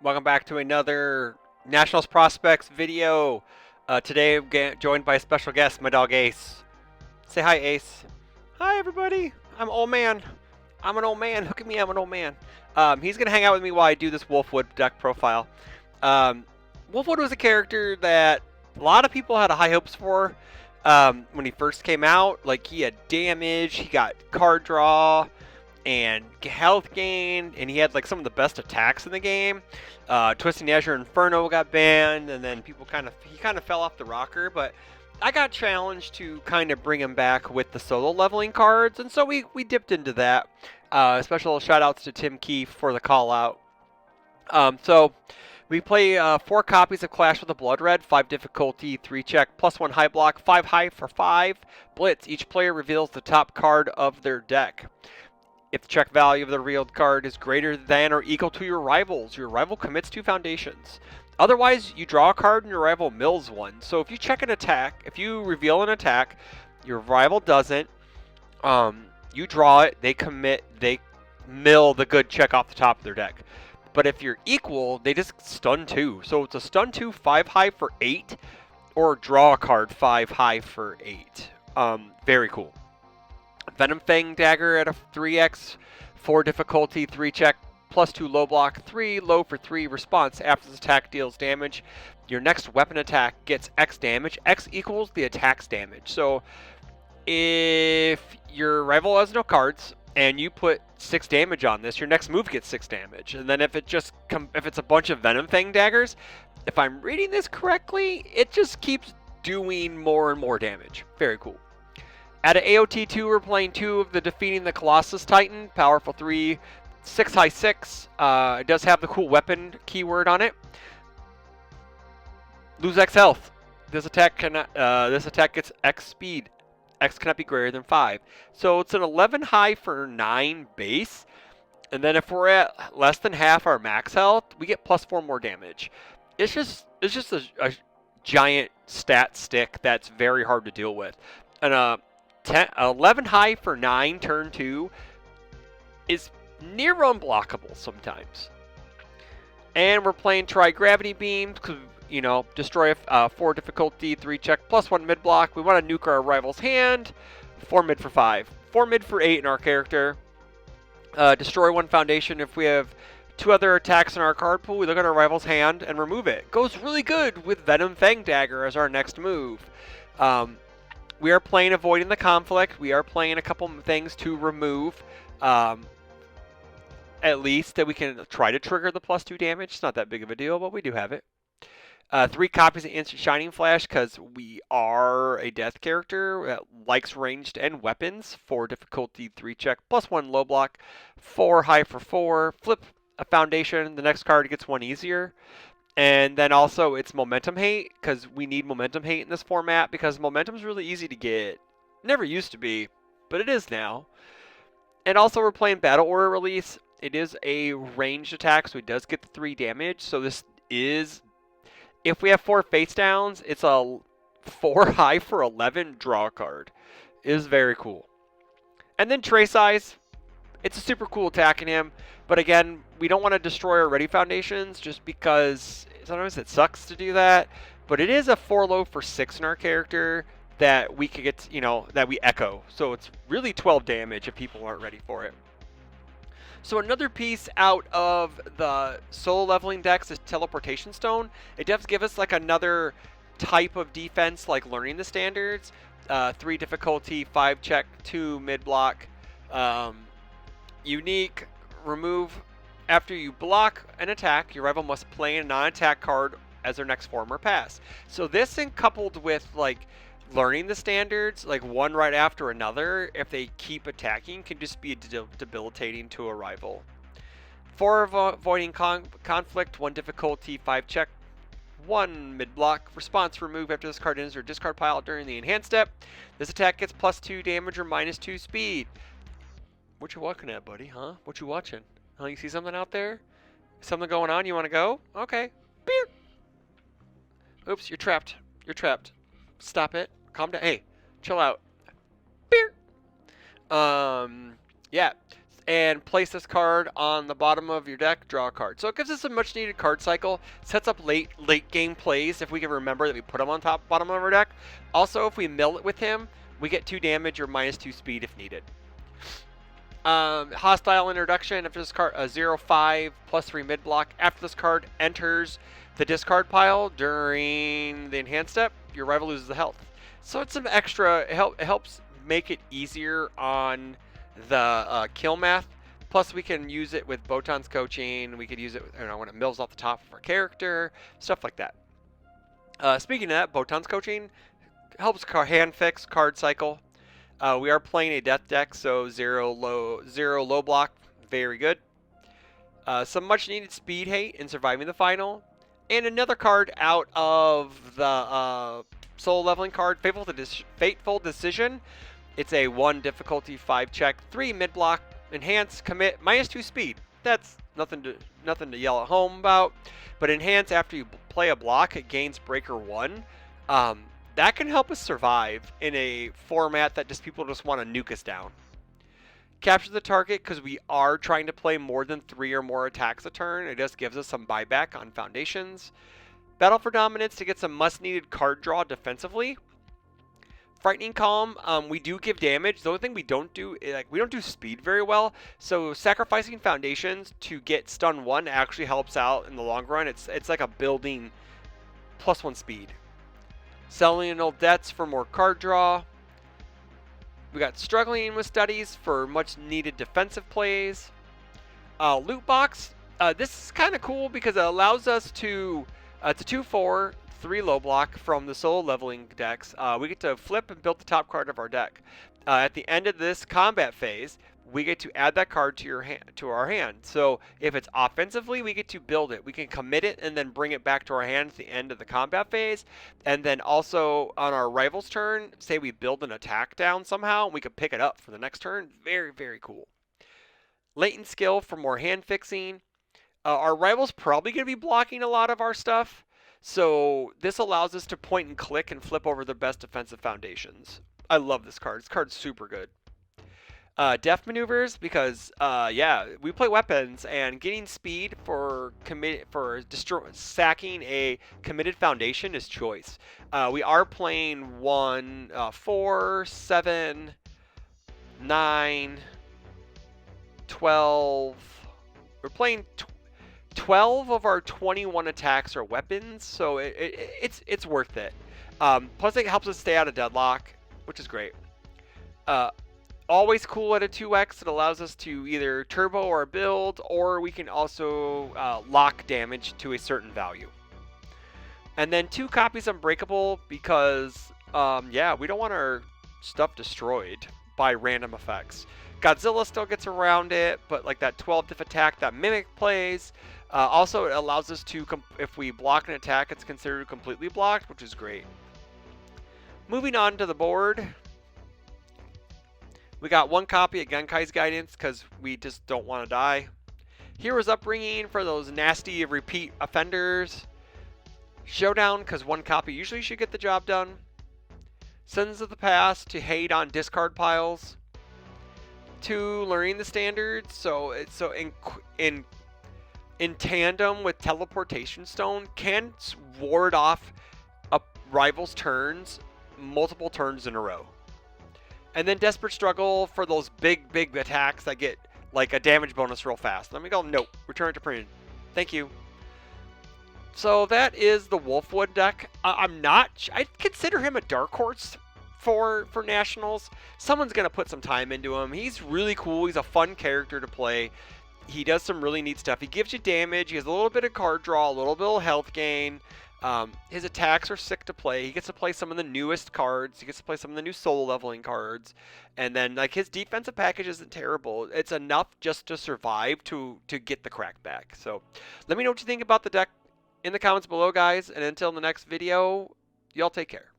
Welcome back to another Nationals Prospects video. Today I'm joined by a special guest, my dog Ace. Say hi, Ace. Hi, everybody. I'm old man. I'm an old man. Look at me, I'm an old man. He's going to hang out with me while I do this Wolfwood deck profile. Um, Wolfwood was a character that a lot of people had high hopes for when he first came out. Like, he had damage, he got card draw, and health gain, and he had like some of the best attacks in the game. Twisting Azure Inferno got banned, and then he kind of fell off the rocker. But I got challenged to kind of bring him back with the solo leveling cards, and so we dipped into that. Special shout outs to Tim Keefe for the call out. So we play 4 copies of Clash with the Blood Red, 5 difficulty, 3 check, +1 high block, 5 high for 5 blitz. Each player reveals the top card of their deck. If the check value of the revealed card is greater than or equal to your rival commits 2 foundations. Otherwise, you draw a card and your rival mills 1. So if you check an attack, if you reveal an attack, your rival doesn't, you draw it, they mill the good check off the top of their deck. But if you're equal, they just stun 2. So it's a stun 2, 5 high for 8, or draw a card 5 high for 8. Very cool. Venom Fang Dagger at a 3x, 4 difficulty, 3 check, +2 low block, 3 low for 3 response. After this attack deals damage, your next weapon attack gets X damage. X equals the attack's damage. So if your rival has no cards and you put 6 damage on this, your next move gets 6 damage. And then if it's a bunch of Venom Fang Daggers, if I'm reading this correctly, it just keeps doing more and more damage. Very cool. At an AOT2, we're playing 2 of the Defeating the Colossus Titan, powerful 3, 6 high 6. It does have the cool weapon keyword on it. Lose X health. This attack gets X speed. X cannot be greater than 5. So it's an 11 high for 9 base. And then if we're at less than half our max health, we get +4 more damage. It's just a giant stat stick that's very hard to deal with. And 11 high for 9 turn 2 is near unblockable sometimes. And we're playing Tri-Gravity Beam, destroy a 4 difficulty, 3 check, +1 mid block. We want to nuke our rival's hand. 4 mid for 5. 4 mid for 8 in our character. Destroy 1 foundation. If we have 2 other attacks in our card pool, we look at our rival's hand and remove it. Goes really good with Venom Fang Dagger as our next move. We are playing Avoiding the Conflict. We are playing a couple things to remove, at least, that we can try to trigger the +2 damage. It's not that big of a deal, but we do have it. 3 copies of Instant Shining Flash, because we are a death character that likes ranged and weapons. 4 difficulty, 3 check, +1 low block, 4 high for 4. Flip a foundation. The next card gets 1 easier. And then also it's Momentum Hate, because we need Momentum Hate in this format, because Momentum's really easy to get. Never used to be, but it is now. And also we're playing Battle Order Release. It is a ranged attack, so it does get the 3 damage. So this is, if we have 4 face downs, it's a 4 high for 11 draw card. It is very cool. And then Trace Eyes. It's a super cool attack in him, but again, we don't want to destroy our ready foundations just because sometimes it sucks to do that. But it is a 4 low for 6 in our character that we could get, that we echo. So it's really 12 damage if people aren't ready for it. So another piece out of the solo leveling decks is Teleportation Stone. It does give us like another type of defense, like learning the standards. 3 difficulty, 5 check, 2 mid block. Unique, remove after you block an attack, your rival must play a non-attack card as their next form or pass. So this, and coupled with like learning the standards, like one right after another, if they keep attacking, can just be debilitating to a rival. 4 avoiding conflict, 1 difficulty, 5 check, 1 mid block. Response, remove after this card enters your discard pile during the enhanced step. This attack gets +2 damage or -2 speed. What you looking at, buddy, huh? What you watching? Oh, you see something out there? Something going on? You want to go? Okay. Beep. Oops, you're trapped. You're trapped. Stop it. Calm down. Hey, chill out. Beep. Yeah. and place this card on the bottom of your deck, draw a card. So it gives us a much needed card cycle, sets up late game plays if we can remember that we put him on bottom of our deck. Also, if we mill it with him, we get 2 damage or -2 speed if needed. Hostile introduction. After this card, a 0/5 +3 mid block. After this card enters the discard pile during the enhanced step, your rival loses the health. So it's some extra. It helps make it easier on the kill math. Plus, we can use it with Botan's coaching. We could use it, when it mills off the top of our character, stuff like that. Speaking of that, Botan's coaching helps hand fix card cycle. We are playing a death deck, so zero low block, very good. Some much needed speed hate in surviving the final, and another card out of the soul leveling card, Fateful Decision. It's a 1 difficulty 5 check, 3 mid block, enhance, commit, -2 speed. That's nothing to yell at home about. But enhance after you play a block, it gains breaker 1. That can help us survive in a format that people just want to nuke us down. Capture the target because we are trying to play more than 3 or more attacks a turn. It just gives us some buyback on foundations. Battle for dominance to get some must-needed card draw defensively. Frightening Calm, we do give damage. The only thing we don't do, we don't do speed very well. So sacrificing foundations to get stun 1 actually helps out in the long run. It's like a building +1 speed. Selling old debts for more card draw. We got struggling with studies for much needed defensive plays. Loot box. This is kind of cool because it allows us to, it's a 2/4, 3 low block from the solo leveling decks. We get to flip and build the top card of our deck. At the end of this combat phase, we get to add that card to our hand. So if it's offensively, we get to build it. We can commit it and then bring it back to our hand at the end of the combat phase. And then also on our rival's turn, say we build an attack down somehow, we could pick it up for the next turn. Very, very cool. Latent skill for more hand fixing. Our rival's probably going to be blocking a lot of our stuff. So this allows us to point and click and flip over the best defensive foundations. I love this card. This card's super good. Def maneuvers because we play weapons and getting speed for sacking a committed foundation is choice. We are playing 1, 4, 7, 9, 12. We're playing 12 of our 21 attacks are weapons, so it's worth it. Plus it helps us stay out of deadlock, which is great. Always cool at a 2x. It allows us to either turbo our build, or we can also lock damage to a certain value. And then 2 copies Unbreakable because, we don't want our stuff destroyed by random effects. Godzilla still gets around it, but like that 12 diff attack that Mimic plays. Also, it allows us to, if we block an attack, it's considered completely blocked, which is great. Moving on to the board. We got 1 copy of Genkai's Guidance because we just don't want to die. Hero's Upbringing for those nasty repeat offenders. Showdown because 1 copy usually should get the job done. Sins of the Past to hate on discard piles. 2, learning the standards. So in tandem with Teleportation Stone, can ward off a rival's turns multiple turns in a row. And then Desperate Struggle for those big attacks that get like a damage bonus real fast. Let me go. Nope. Return it to print. Thank you. So that is the Wolfwood deck. I'd consider him a dark horse for Nationals. Someone's going to put some time into him. He's really cool. He's a fun character to play. He does some really neat stuff. He gives you damage. He has a little bit of card draw, a little bit of health gain. His attacks are sick to play. He gets to play some of the newest cards. He gets to play some of the new solo leveling cards. And then like his defensive package isn't terrible. It's enough just to survive to get the crack back. So let me know what you think about the deck in the comments below, guys. And until the next video, y'all take care.